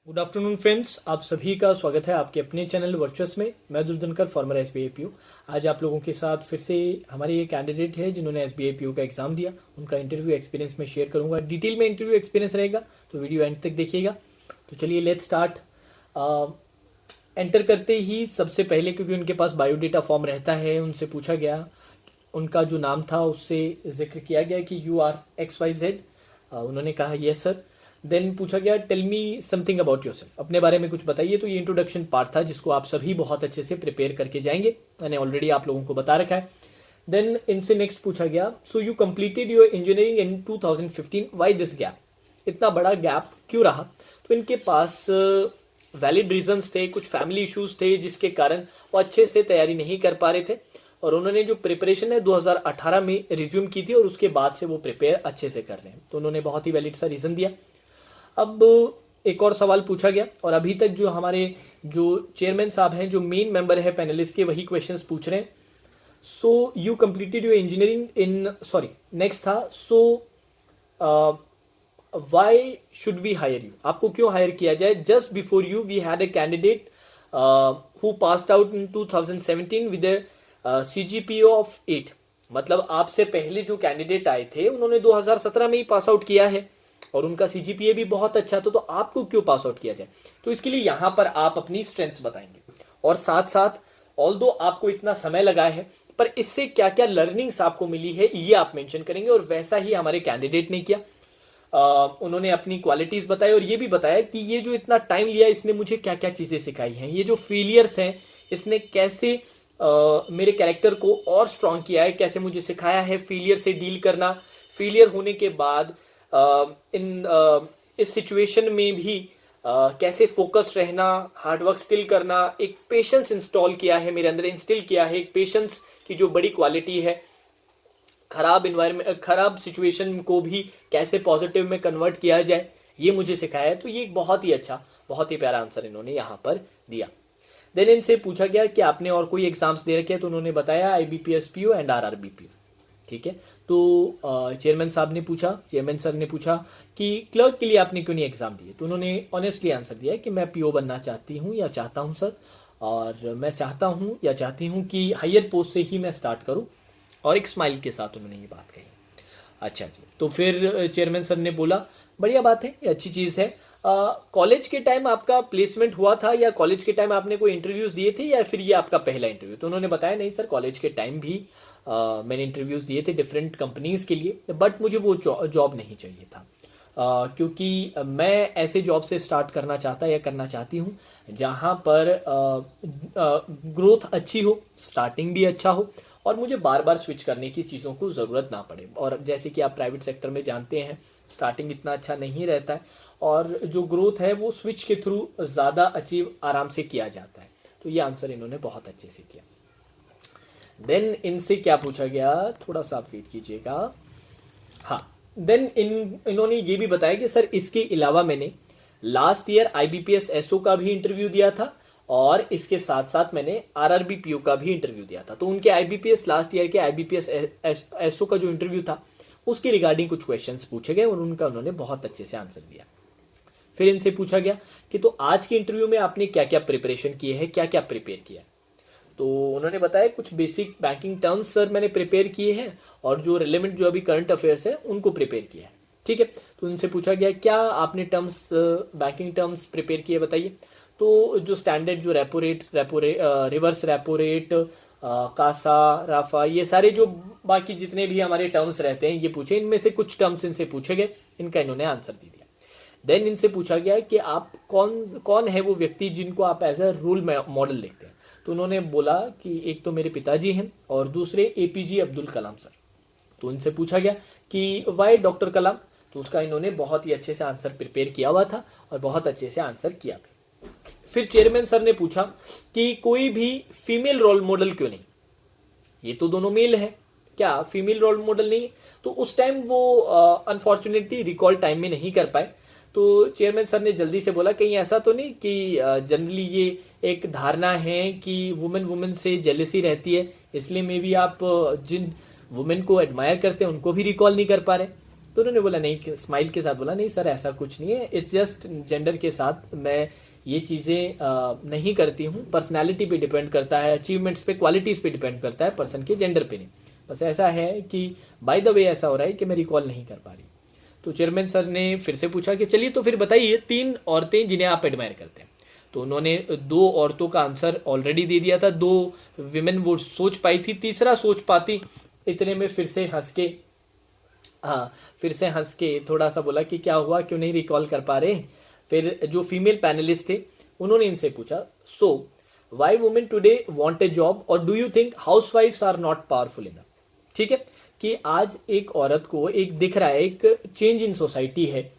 Good afternoon friends, आप सभी का स्वागत है आपके अपने चैनल वर्चुअस में। मैं दुर्जनकर फॉर्मर एसबीआई पीओ। आज आप लोगों के साथ फिर से हमारे ये कैंडिडेट है जिन्होंने एसबीआई पीओ का एग्जाम दिया, उनका इंटरव्यू एक्सपीरियंस में शेयर करूंगा। डिटेल में इंटरव्यू एक्सपीरियंस रहेगा तो वीडियो एंड तक देखिएगा। तो चलिए लेट्स स्टार्ट। एंटर करते ही सबसे पहले, क्योंकि उनके पास बायोडेटा फॉर्म रहता है, उनसे पूछा गया, उनका जो नाम था उससे जिक्र किया गया कि यू आर XYZ। उन्होंने कहा यस सर। देन पूछा गया tell me something about yourself, अपने बारे में कुछ बताइए। तो ये इंट्रोडक्शन पार्ट था जिसको आप सभी बहुत अच्छे से प्रिपेयर करके जाएंगे, मैंने ऑलरेडी आप लोगों को बता रखा है। देन इनसे नेक्स्ट पूछा गया, सो you completed your engineering in 2015, why this gap, इतना बड़ा गैप क्यों रहा। तो इनके पास वैलिड रीजंस थे, कुछ फैमिली इश्यूज थे जिसके कारण वो अच्छे से तैयारी नहीं कर पा रहे थे, और उन्होंने जो प्रिपरेशन है 2018 में रिज्यूम की थी और उसके बाद से वो प्रिपेयर अच्छे से कर रहे हैं। तो उन्होंने बहुत ही वैलिड सा रीजन दिया। अब एक और सवाल पूछा गया, और अभी तक जो हमारे जो चेयरमैन साहब हैं, जो मेन मेंबर है पैनलिस्ट के, वही क्वेश्चंस पूछ रहे हैं। So you completed your engineering in, sorry next था, so why should we hire you, आपको क्यों हायर किया जाए। Just before you we had a candidate who passed out in 2017 with CGPA of 8। मतलब आपसे पहले जो कैंडिडेट आए थे उन्होंने 2017 में ही पास आउट किया है और उनका CGPA भी बहुत अच्छा था, तो आपको क्यों पास आउट किया जाए। तो इसके लिए यहां पर आप अपनी स्ट्रेंथ्स बताएंगे, और साथ साथ ऑल्दो आपको इतना समय लगा है, पर इससे क्या क्या लर्निंग्स आपको मिली है ये आप मेंशन करेंगे। और वैसा ही हमारे कैंडिडेट ने किया। उन्होंने अपनी क्वालिटीज बताई और ये भी बताया कि ये जो इतना टाइम लिया इसने मुझे क्या क्या चीजें सिखाई हैं, ये जो फेलियर्स हैं इसने कैसे मेरे कैरेक्टर को और स्ट्रांग किया है, कैसे मुझे सिखाया है फेलियर से डील करना, फेलियर होने के बाद इस सिचुएशन में भी कैसे फोकस रहना, हार्डवर्क स्टिल करना, एक पेशेंस इंस्टॉल किया है मेरे अंदर, इंस्टिल किया है एक पेशेंस की जो बड़ी क्वालिटी है। खराब इन्वायरमेंट, खराब सिचुएशन को भी कैसे पॉजिटिव में कन्वर्ट किया जाए, ये मुझे सिखाया है। तो ये एक बहुत ही अच्छा, बहुत ही प्यारा आंसर इन्होंने यहाँ पर दिया। देन इनसे पूछा गया कि आपने और कोई एग्जाम्स दे रखे हैं, तो उन्होंने बताया IBPS PO and RRB PO। ठीक है, तो चेयरमैन साहब ने पूछा, चेयरमैन सर ने पूछा कि क्लर्क के लिए आपने क्यों नहीं एग्जाम दिए। तो उन्होंने ऑनेस्टली आंसर दिया कि मैं PO बनना चाहती हूँ या चाहता हूँ सर, और मैं चाहता हूँ या चाहती हूँ कि हायर पोस्ट से ही मैं स्टार्ट करूँ, और एक स्माइल के साथ उन्होंने ये बात कही। अच्छा जी, तो फिर चेयरमैन सर ने बोला बढ़िया बात है, ये अच्छी चीज़ है। कॉलेज के टाइम आपका प्लेसमेंट हुआ था, या कॉलेज के टाइम आपने कोई इंटरव्यूज दिए थे, या फिर ये आपका पहला इंटरव्यू। तो उन्होंने बताया नहीं सर, कॉलेज के टाइम भी मैंने इंटरव्यूज दिए थे डिफरेंट कंपनीज के लिए, बट मुझे वो जॉब नहीं चाहिए था, क्योंकि मैं ऐसे जॉब से स्टार्ट करना चाहता या करना चाहती हूँ जहाँ पर ग्रोथ अच्छी हो, स्टार्टिंग भी अच्छा हो, और मुझे बार बार स्विच करने की चीज़ों को ज़रूरत ना पड़े। और जैसे कि आप प्राइवेट सेक्टर में जानते हैं, स्टार्टिंग इतना अच्छा नहीं रहता है, और जो ग्रोथ है वो स्विच के थ्रू ज़्यादा अचीव आराम से किया जाता है। तो ये आंसर इन्होंने बहुत अच्छे से किया। देन इनसे क्या पूछा गया, थोड़ा सा आप वेट कीजिएगा। हाँ, देन इन्होंने ये भी बताया कि सर इसके अलावा मैंने लास्ट ईयर IBPS SO का भी इंटरव्यू दिया था, और इसके साथ साथ मैंने RRB PO का भी इंटरव्यू दिया था। तो उनके IBPS लास्ट ईयर के IBPS SO का जो इंटरव्यू था उसके रिगार्डिंग कुछ क्वेश्चंस पूछे गए, और उनका उन्होंने बहुत अच्छे से आंसर दिया। फिर इनसे पूछा गया कि तो आज के इंटरव्यू में आपने क्या क्या प्रिपरेशन किए हैं, क्या क्या प्रिपेयर किया। तो उन्होंने बताया कुछ बेसिक बैंकिंग टर्म्स सर मैंने प्रिपेयर किए हैं, और जो रिलेवेंट जो अभी करंट अफेयर्स है उनको प्रिपेयर किया है। ठीक है, तो उनसे पूछा गया क्या आपने टर्म्स, बैंकिंग टर्म्स प्रिपेयर किए बताइए। तो जो स्टैंडर्ड, जो repo rate, reverse repo rate, CASA, राफा, ये सारे जो बाकी जितने भी हमारे टर्म्स रहते हैं ये पूछे, इनमें से कुछ टर्म्स इनसे पूछे गए, इनका इन्होंने आंसर दे दिया। देन इनसे पूछा गया कि आप कौन है वो व्यक्ति जिनको आप एज अ रोल मॉडल देखते हैं। तो उन्होंने बोला कि एक तो मेरे पिताजी हैं, और दूसरे APJ अब्दुल कलाम सर। तो इनसे पूछा गया कि वाई डॉक्टर कलाम। तो उसका इन्होंने बहुत ही अच्छे से आंसर प्रिपेयर किया हुआ था, और बहुत अच्छे से आंसर किया भी। फिर चेयरमैन सर ने पूछा कि कोई भी फीमेल रोल मॉडल क्यों नहीं, ये तो दोनों मेल है, क्या फीमेल रोल मॉडल नहीं। तो उस टाइम वो अनफॉर्चुनेटली रिकॉल टाइम में नहीं कर पाए। तो चेयरमैन सर ने जल्दी से बोला कहीं ऐसा तो नहीं कि जनरली ये एक धारणा है कि वुमेन से जेलसी रहती है, इसलिए मे बी आप जिन वुमेन को एडमायर करते हैं उनको भी रिकॉल नहीं कर पा रहे। तो उन्होंने बोला नहीं, स्माइल के साथ बोला नहीं सर ऐसा कुछ नहीं है, इट्स जस्ट जेंडर के साथ मैं ये चीज़ें नहीं करती हूँ, पर्सनैलिटी पे डिपेंड करता है, अचीवमेंट्स पे, क्वालिटीज़ पे डिपेंड करता है, पर्सन के जेंडर पे नहीं। बस ऐसा है कि बाय द वे ऐसा हो रहा है कि मैं रिकॉल नहीं कर पा रही। तो चेयरमैन सर ने फिर से पूछा कि चलिए तो फिर बताइए 3 औरतें जिन्हें आप एडमायर करते हैं। तो उन्होंने 2 औरतों का आंसर ऑलरेडी दे दिया था, 2 विमेन वो सोच पाई थी, तीसरा सोच पाती, इतने में फिर से हंस के थोड़ा सा बोला कि क्या हुआ, क्यों नहीं रिकॉल कर पा रहे। फिर जो फीमेल पैनलिस्ट थे उन्होंने इनसे पूछा, so why women today want a job और डू यू थिंक हाउसवाइफ्स आर नॉट पावरफुल इनफ। ठीक है, कि आज एक औरत को एक दिख रहा है, एक चेंज इन सोसाइटी है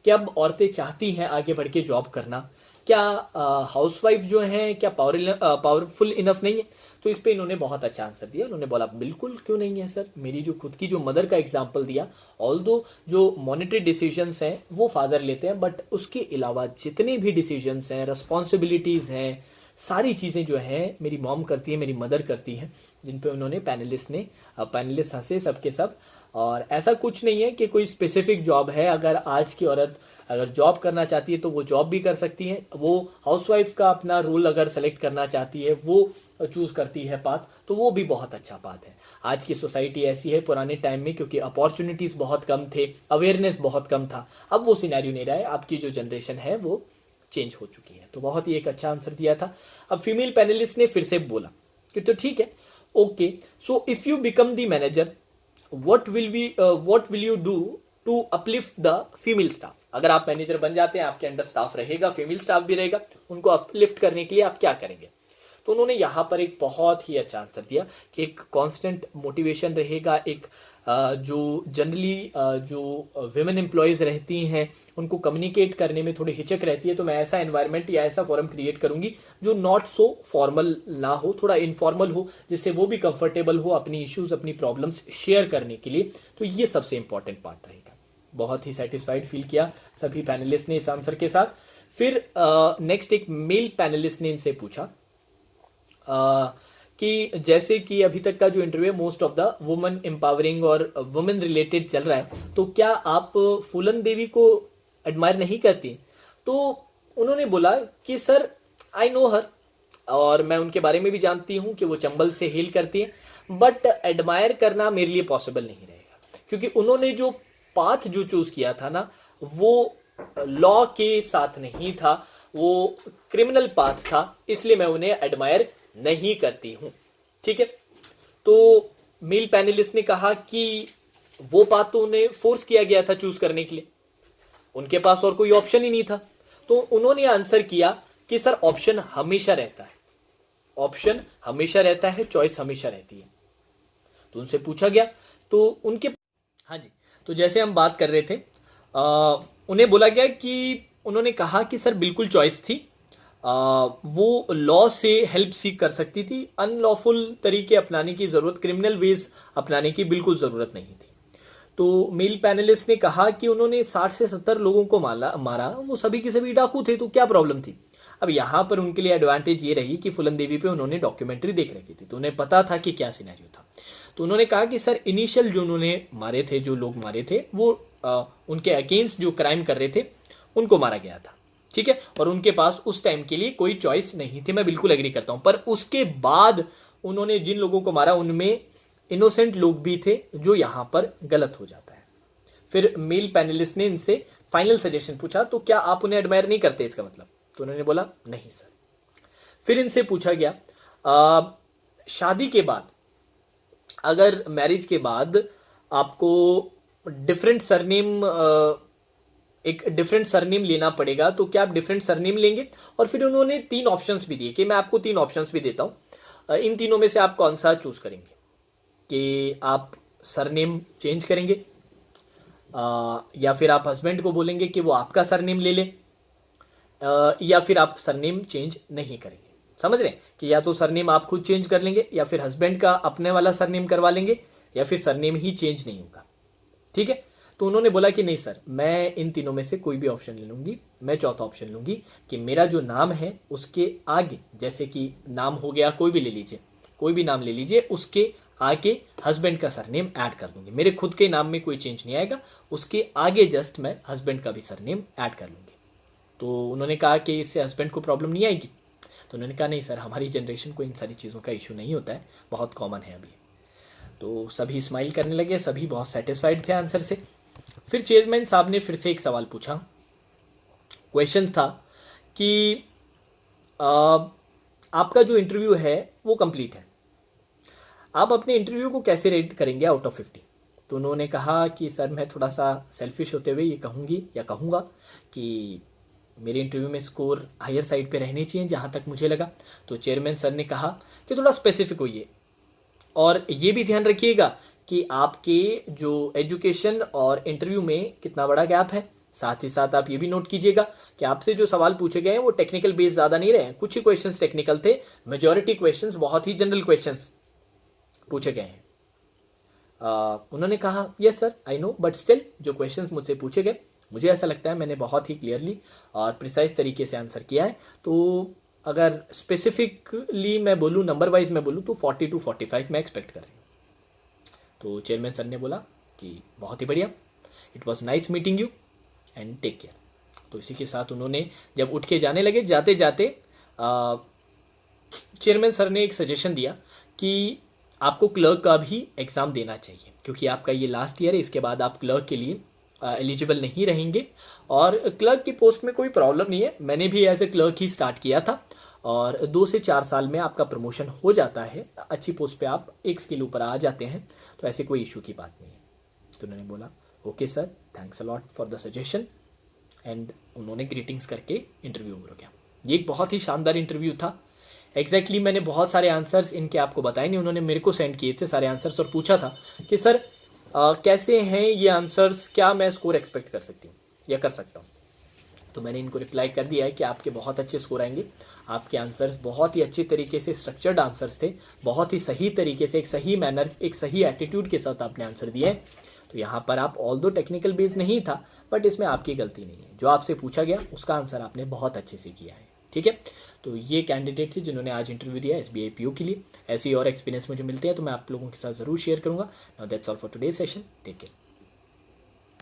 कि अब औरतें चाहती हैं आगे बढ़ के जॉब करना, क्या हाउसवाइफ जो हैं क्या पावरफुल इनफ नहीं है। तो इस पे इन्होंने बहुत अच्छा आंसर दिया। उन्होंने बोला बिल्कुल क्यों नहीं है सर, मेरी जो खुद की जो मदर का एग्जांपल दिया, ऑल्दो जो मॉनेटरी डिसीजंस हैं वो फादर लेते हैं, बट उसके अलावा जितने भी डिसीजंस हैं, रिस्पॉन्सिबिलिटीज़ हैं, सारी चीज़ें जो हैं मेरी मॉम करती है, मेरी मदर करती हैं, जिन पे उन्होंने पैनलिस्ट हंसे सबके सब। और ऐसा कुछ नहीं है कि कोई स्पेसिफिक जॉब है, अगर आज की औरत अगर जॉब करना चाहती है तो वो जॉब भी कर सकती है, वो हाउसवाइफ का अपना रोल अगर सेलेक्ट करना चाहती है, वो चूज करती है पाथ, तो वो भी बहुत अच्छा पाथ है। आज की सोसाइटी ऐसी है, पुराने टाइम में क्योंकि अपॉर्चुनिटीज बहुत कम थे, अवेयरनेस बहुत कम था, अब वो सिनेरियो नहीं रहा है, आपकी जो जनरेशन है वो चेंज हो चुकी है। तो बहुत ही एक अच्छा आंसर दिया था। अब फीमेल पैनलिस्ट ने फिर से बोला कि तो ठीक है, okay, so if you become the manager what will you do to uplift the female staff। अगर आप मैनेजर बन जाते हैं, आपके अंडर स्टाफ रहेगा, फीमेल स्टाफ भी रहेगा, उनको अपलिफ्ट करने के लिए आप क्या करेंगे। तो उन्होंने यहाँ पर एक बहुत ही अच्छा आंसर दिया कि एक कांस्टेंट मोटिवेशन रहेगा, एक जो जनरली जो विमेन एम्प्लॉयज रहती हैं उनको कम्युनिकेट करने में थोड़ी हिचक रहती है, तो मैं ऐसा एनवायरनमेंट या ऐसा फोरम क्रिएट करूंगी जो नॉट सो फॉर्मल ना हो, थोड़ा इनफॉर्मल हो, जिससे वो भी कंफर्टेबल हो अपनी इश्यूज, अपनी प्रॉब्लम्स शेयर करने के लिए। तो ये सबसे इंपॉर्टेंट पार्ट रहेगा। बहुत ही सेटिस्फाइड फील किया सभी पैनलिस्ट ने इस आंसर के साथ। फिर नेक्स्ट एक मेल पैनलिस्ट ने इनसे पूछा कि जैसे कि अभी तक का जो इंटरव्यू है most of the women empowering और वुमेन रिलेटेड चल रहा है, तो क्या आप फूलन देवी को एडमायर नहीं करती। तो उन्होंने बोला कि सर आई नो हर, और मैं उनके बारे में भी जानती हूं कि वो चंबल से हेल करती हैं, बट एडमायर करना मेरे लिए पॉसिबल नहीं रहेगा, क्योंकि उन्होंने जो पाथ जो चूज किया था ना, वो लॉ के साथ नहीं था, वो क्रिमिनल पाथ था, इसलिए मैं उन्हें एडमायर नहीं करती हूं। ठीक है, तो मेल पैनलिस्ट ने कहा कि वो पाथ तो उन्हें फोर्स किया गया था चूज करने के लिए, उनके पास और कोई ऑप्शन ही नहीं था। तो उन्होंने आंसर किया कि सर ऑप्शन हमेशा रहता है, ऑप्शन हमेशा रहता है, चॉइस हमेशा रहती है। तो उनसे पूछा गया तो उनके, हाँ जी, तो जैसे हम बात कर रहे थे, उन्हें बोला गया कि उन्होंने कहा कि सर बिल्कुल चॉइस थी, वो लॉ से हेल्प सीख कर सकती थी, अनलॉफुल तरीके अपनाने की जरूरत, क्रिमिनल वेज अपनाने की बिल्कुल जरूरत नहीं थी। तो मेल पैनलिस्ट ने कहा कि उन्होंने 60 से 70 लोगों को मारा, वो सभी के सभी डाकू थे, तो क्या प्रॉब्लम थी। अब यहाँ पर उनके लिए एडवांटेज ये रही कि फूलन देवी पे उन्होंने डॉक्यूमेंट्री देख रखी थी, तो उन्हें पता था कि क्या सिनेरियो था। तो उन्होंने कहा कि सर इनिशियल जो उन्होंने मारे थे, जो लोग मारे थे, वो उनके अगेंस्ट जो क्राइम कर रहे थे उनको मारा गया था। ठीक है, और उनके पास उस टाइम के लिए कोई चॉइस नहीं थी, मैं बिल्कुल एग्री करता हूं। पर उसके बाद उन्होंने जिन लोगों को मारा उनमें इनोसेंट लोग भी थे, जो यहां पर गलत हो जाता है। फिर मेल पैनलिस्ट ने इनसे फाइनल सजेशन पूछा, तो क्या आप उन्हें एडमायर नहीं करते इसका मतलब। तो उन्होंने बोला नहीं सर। फिर इनसे पूछा गया शादी के बाद, अगर मैरिज के बाद आपको डिफरेंट सरनेम, एक डिफरेंट सरनेम लेना पड़ेगा, तो क्या आप डिफरेंट सरनेम लेंगे। और फिर उन्होंने 3 ऑप्शंस भी दिए कि मैं आपको 3 ऑप्शंस भी देता हूं, इन तीनों में से आप कौन सा चूज करेंगे, कि आप सरनेम चेंज करेंगे, या फिर आप हस्बैंड को बोलेंगे कि वो आपका सरनेम ले ले, या फिर आप सरनेम चेंज नहीं करेंगे। समझ रहे हैं कि या तो सरनेम आप खुद चेंज कर लेंगे, या फिर हस्बैंड का अपने वाला सरनेम करवा लेंगे, या फिर सरनेम ही चेंज नहीं होगा। ठीक है, तो उन्होंने बोला कि नहीं सर, मैं इन तीनों में से कोई भी ऑप्शन ले लूंगी, मैं चौथा ऑप्शन लूंगी कि मेरा जो नाम है उसके आगे, जैसे कि नाम हो गया कोई भी ले लीजिए, कोई भी नाम ले लीजिए, उसके आके हस्बैंड का सरनेम ऐड कर दूंगी, मेरे खुद के नाम में कोई चेंज नहीं आएगा, उसके आगे जस्ट मैं हस्बैंड का भी सरनेम ऐड कर लूँगी। तो उन्होंने कहा कि इससे हस्बैंड को प्रॉब्लम नहीं आएगी? तो उन्होंने कहा नहीं सर, हमारी जनरेशन को इन सारी चीज़ों का इशू नहीं होता है, बहुत कॉमन है अभी। तो सभी स्माइल करने लगे, सभी बहुत सेटिस्फाइड थे आंसर से। फिर चेयरमैन साहब ने फिर से एक सवाल पूछा। क्वेश्चन था कि आपका जो इंटरव्यू है वो कंप्लीट है, आप अपने इंटरव्यू को कैसे रेट करेंगे आउट ऑफ 50? तो उन्होंने कहा कि सर मैं थोड़ा सा सेल्फिश होते हुए ये कहूँगा कि मेरे इंटरव्यू में स्कोर हायर साइड पे रहने चाहिए जहाँ तक मुझे लगा। तो चेयरमैन सर ने कहा कि थोड़ा स्पेसिफिक होइए और ये भी ध्यान रखिएगा कि आपके जो एजुकेशन और इंटरव्यू में कितना बड़ा गैप है। साथ ही साथ आप ये भी नोट कीजिएगा कि आपसे जो सवाल पूछे गए हैं वो टेक्निकल बेस ज़्यादा नहीं रहे हैं, कुछ ही क्वेश्चंस टेक्निकल थे, मेजॉरिटी क्वेश्चंस बहुत ही जनरल क्वेश्चंस पूछे गए हैं। उन्होंने कहा yes sir I know, but still जो क्वेश्चंस मुझसे पूछे गए मुझे ऐसा लगता है मैंने बहुत ही क्लियरली और प्रिसाइज तरीके से आंसर किया है। तो अगर स्पेसिफिकली मैं बोलूँ, नंबर वाइज मैं बोलूँ तो 40 to 45 मैं एक्सपेक्ट कर रही हूँ। तो चेयरमैन सर ने बोला कि बहुत ही बढ़िया, it was nice meeting you and take care. तो इसी के साथ उन्होंने जब उठ के जाने लगे, जाते जाते चेयरमैन सर ने एक सजेशन दिया कि आपको क्लर्क का भी एग्ज़ाम देना चाहिए, क्योंकि आपका ये लास्ट ईयर है, इसके बाद आप क्लर्क के लिए एलिजिबल नहीं रहेंगे। और क्लर्क की पोस्ट में कोई प्रॉब्लम नहीं है, मैंने भी एज ए क्लर्क ही स्टार्ट किया था और 2 से 4 साल में आपका प्रमोशन हो जाता है, अच्छी पोस्ट पे आप एक स्किल ऊपर आ जाते हैं, तो ऐसे कोई इशू की बात नहीं है। तो उन्होंने बोला okay sir, thanks a lot for the suggestion, and उन्होंने ग्रीटिंग्स करके इंटरव्यू हो गया। ये एक बहुत ही शानदार इंटरव्यू था। एग्जैक्टली मैंने बहुत सारे आंसर्स इनके आपको बताए नहीं, उन्होंने मेरे को सेंड किए थे सारे आंसर्स और पूछा था कि सर कैसे हैं ये आंसर्स, क्या मैं स्कोर एक्सपेक्ट कर सकती हूँ या कर सकता हूँ? तो मैंने इनको रिप्लाई कर दिया है कि आपके बहुत अच्छे स्कोर आएंगे, आपके आंसर्स बहुत ही अच्छे तरीके से स्ट्रक्चर्ड आंसर्स थे, बहुत ही सही तरीके से, एक सही मैनर, एक सही एटीट्यूड के साथ आपने आंसर दिए हैं। तो यहाँ पर आप ऑल्दो टेक्निकल बेस नहीं था, बट इसमें आपकी गलती नहीं है, जो आपसे पूछा गया उसका आंसर आपने बहुत अच्छे से किया है। ठीक है, तो ये कैंडिडेट थे जिन्होंने आज इंटरव्यू दिया SBI PO के लिए। ऐसे ही और एक्सपीरियंस मुझे मिलते हैं तो मैं आप लोगों के साथ ज़रूर शेयर करूँगा। Now that's all for today session, take care.